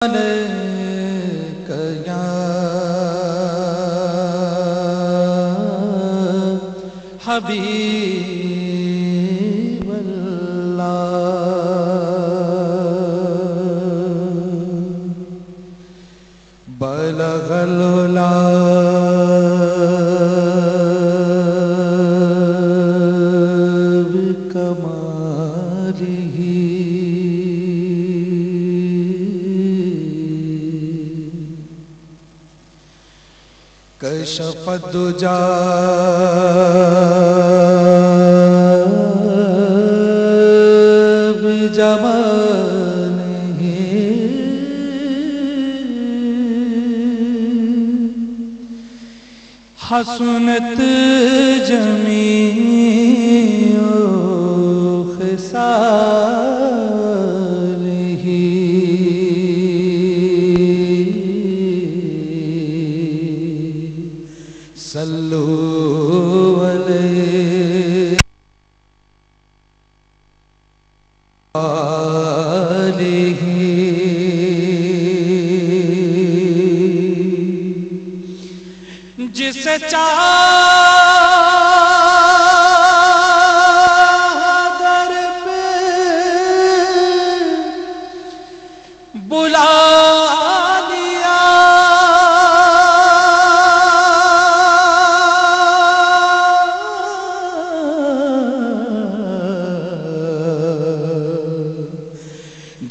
علیک یا حبیب اللہ بلغ العلا بکمالہ کشف الدجا بجمالہ حسنت جمیع خصالہ صلو علیہ آلہ جسے چادر پہ بلا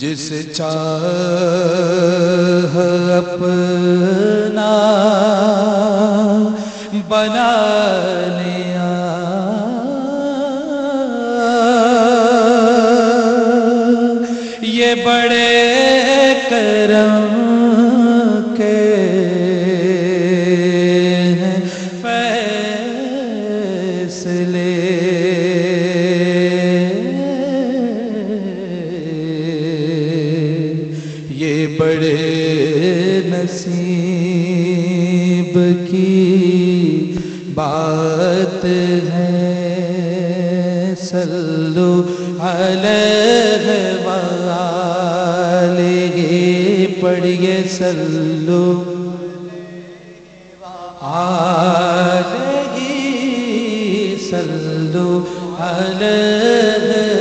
جس چاہ اپنا بنا لیا یہ بڑے کرم کے فیصلے بڑے نصیب کی بات ہے صلو علیہ وآلہ پڑھیے صلو علیہ صلو علیہ